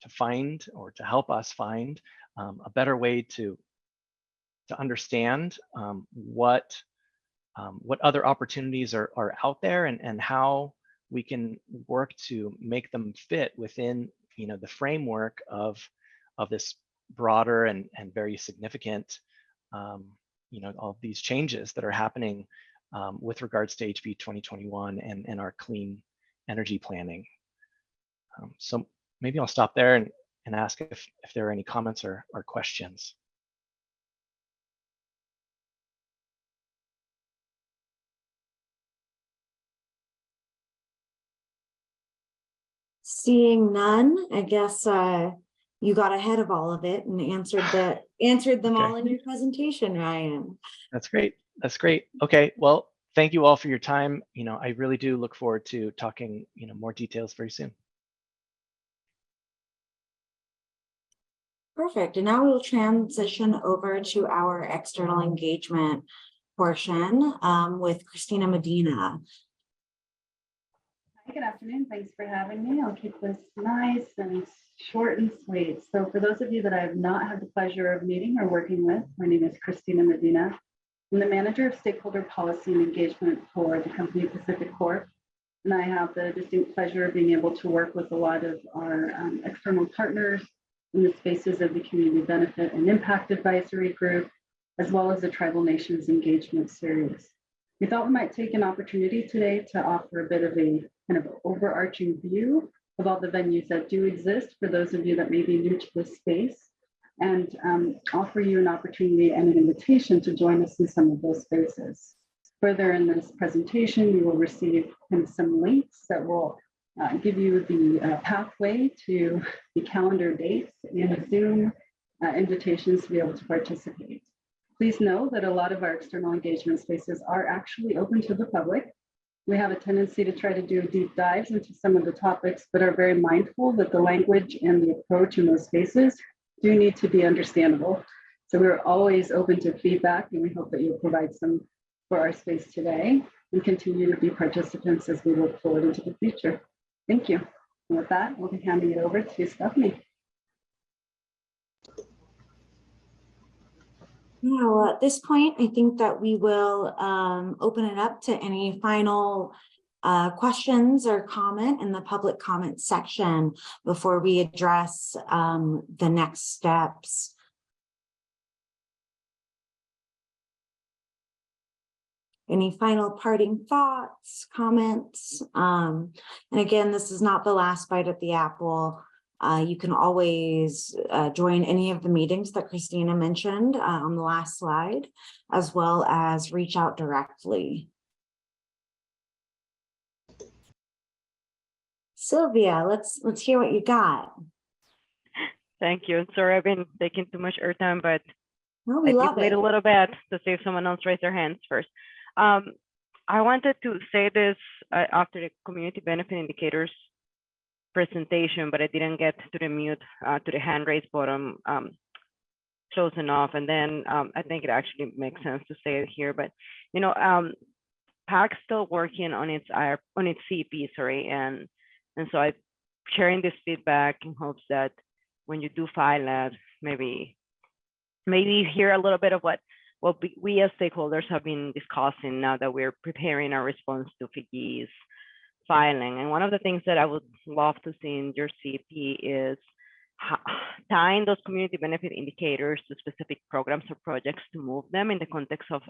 find, or to help us find, a better way to understand what other opportunities are out there, and how we can work to make them fit within the framework of this broader and very significant all these changes that are happening with regards to HB 2021 and our clean energy planning. So maybe I'll stop there and ask if there are any comments or questions. Seeing none, I guess you got ahead of all of it and answered them Okay. all in your presentation, Ryan. That's great. That's great. Okay. Well, thank you all for your time. I really do look forward to talking, more details very soon. Perfect. And now we will transition over to our external engagement portion with Christina Medina. Hi, good afternoon. Thanks for having me. I'll keep this nice and short and sweet. So for those of you that I have not had the pleasure of meeting or working with, my name is Christina Medina. I'm the manager of stakeholder policy and engagement for the company Pacific Corp. And I have the distinct pleasure of being able to work with a lot of our external partners in the spaces of the Community Benefit and Impact Advisory Group, as well as the Tribal Nations Engagement Series. We thought we might take an opportunity today to offer a bit of a kind of overarching view of all the venues that do exist for those of you that may be new to this space, and offer you an opportunity and an invitation to join us in some of those spaces. Further in this presentation, you will receive some links that will give you the pathway to the calendar dates and Zoom invitations to be able to participate. Please know that a lot of our external engagement spaces are actually open to the public. We have a tendency to try to do deep dives into some of the topics, but are very mindful that the language and the approach in those spaces do need to be understandable. So we're always open to feedback, and we hope that you'll provide some for our space today and continue to be participants as we look forward into the future. Thank you. And with that, we'll be handing it over to Stephanie. Now, at this point, I think that we will open it up to any final questions or comment in the public comment section before we address the next steps. Any final parting thoughts, comments? And again, this is not the last bite at the apple. You can always join any of the meetings that Christina mentioned on the last slide, as well as reach out directly. Sylvia, let's hear what you got. Thank you. Sorry, I've been taking too much airtime, but well, we love it a little bit to see if someone else raised their hands first. I wanted to say this after the community benefit indicators presentation, but I didn't get to the mute to the hand raised button close enough. And then I think it actually makes sense to say it here. But you know, PAC's still working on its CEP, sorry, and so I'm sharing this feedback in hopes that when you do file that, maybe hear a little bit of what we as stakeholders have been discussing now that we're preparing our response to FIGI's filing. And one of the things that I would love to see in your CEP is tying those community benefit indicators to specific programs or projects to move them in the context of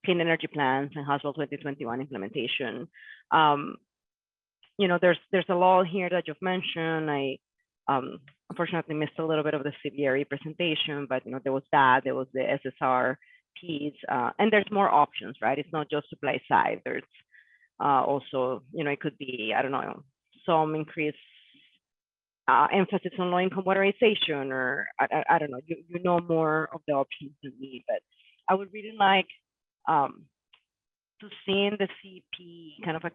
clean energy plans and House Bill 2021 implementation. You know, there's a law here that you've mentioned. I unfortunately missed a little bit of the CBRE presentation, but you know, there was the SSR piece, and there's more options, right? It's not just supply side. There's also, you know, it could be, I don't know, some increased emphasis on low-income waterization, or I don't know, you know more of the options than me, but I would really like to see in the CEP kind of a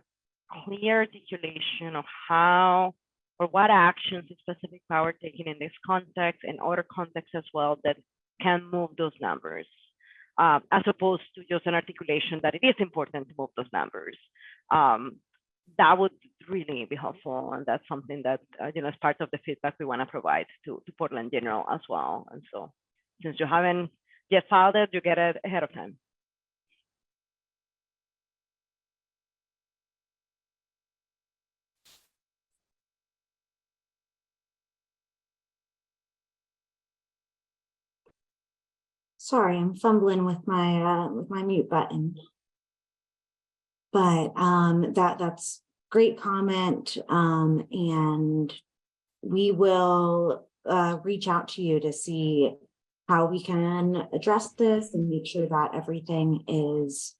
clear articulation of how or what actions is specific power taken in this context and other contexts as well that can move those numbers, as opposed to just an articulation that it is important to move those numbers. That would really be helpful, and that's something that you know, as part of the feedback we want to provide to Portland General as well. And so, since you haven't yet filed it, you get it ahead of time. Sorry, I'm fumbling with my mute button. But that's great comment, and we will reach out to you to see how we can address this and make sure that everything is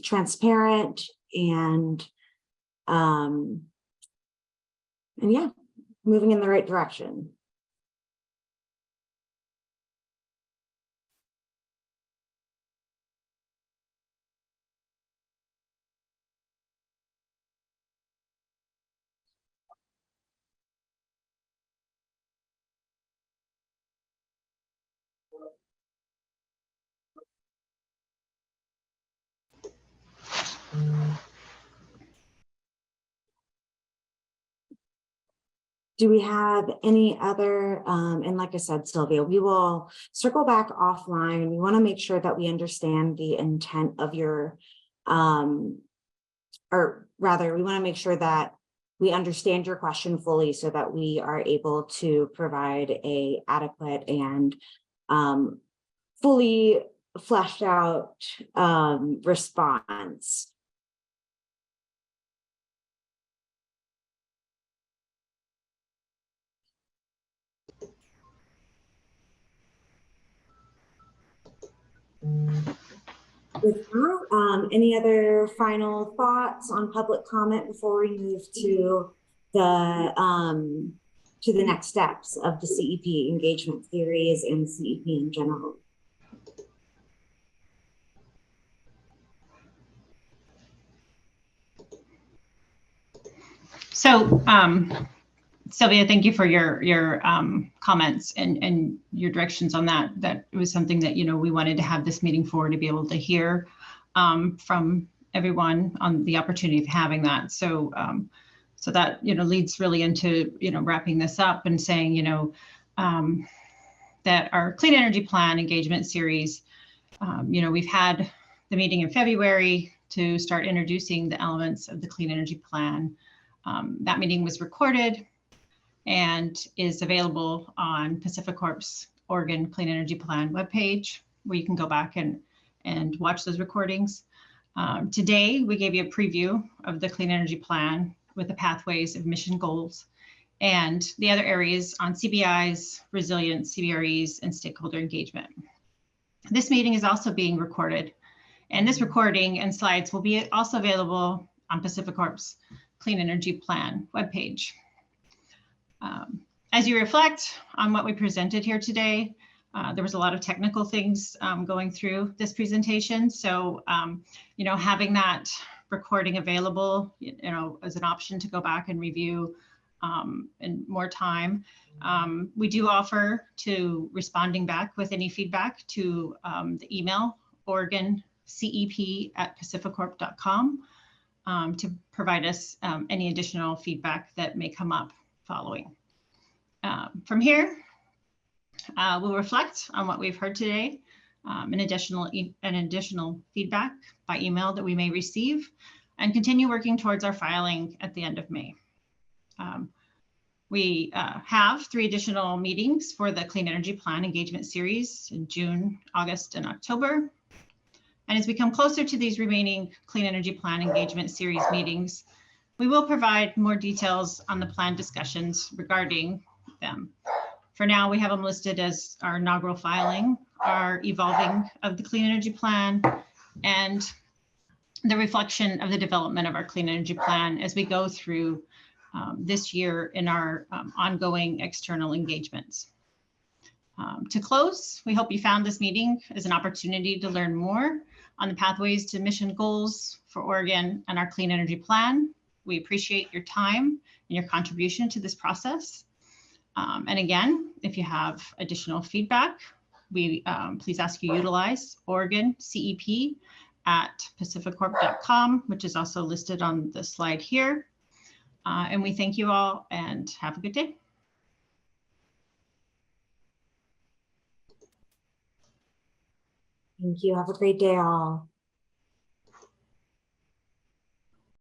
transparent and yeah, moving in the right direction. Do we have any other, and like I said, Sylvia, we will circle back offline. We want to make sure that we understand the intent of your, or rather, we want to make sure that we understand your question fully so that we are able to provide a adequate and fully fleshed out response. With that, any other final thoughts on public comment before we move to the next steps of the CEP engagement series and CEP in general? So, Sylvia, thank you for your comments and your directions on that. That it was something that, you know, we wanted to have this meeting for, to be able to hear from everyone on the opportunity of having that. So, so that, you know, leads really into, you know, wrapping this up and saying, you know, that our Clean Energy Plan engagement series, you know, we've had the meeting in February to start introducing the elements of the Clean Energy Plan. That meeting was recorded and is available on PacifiCorp's Oregon Clean Energy Plan webpage, where you can go back and watch those recordings. Today, we gave you a preview of the Clean Energy Plan with the pathways of mission goals and the other areas on CBIs, resilience, CBREs, and stakeholder engagement. This meeting is also being recorded, and this recording and slides will be also available on PacifiCorp's Clean Energy Plan webpage. As you reflect on what we presented here today, there was a lot of technical things going through this presentation. So, you know, having that recording available, you know, as an option to go back and review in more time. We do offer to responding back with any feedback to the email OregonCEP@pacificorp.com to provide us any additional feedback that may come up following. From here, we'll reflect on what we've heard today and additional feedback by email that we may receive, and continue working towards our filing at the end of May. We have 3 additional meetings for the Clean Energy Plan engagement series in June, August, and October. And as we come closer to these remaining Clean Energy Plan engagement series meetings, we will provide more details on the plan discussions regarding them. For now, we have them listed as our inaugural filing, our evolving of the Clean Energy Plan, and the reflection of the development of our Clean Energy Plan as we go through this year in our ongoing external engagements. To close, we hope you found this meeting as an opportunity to learn more on the pathways to mission goals for Oregon and our Clean Energy Plan. We appreciate your time and your contribution to this process. And again, if you have additional feedback, we please ask you utilize OregonCEP@pacificorp.com, which is also listed on the slide here. And we thank you all and have a good day. Thank you. Have a great day all.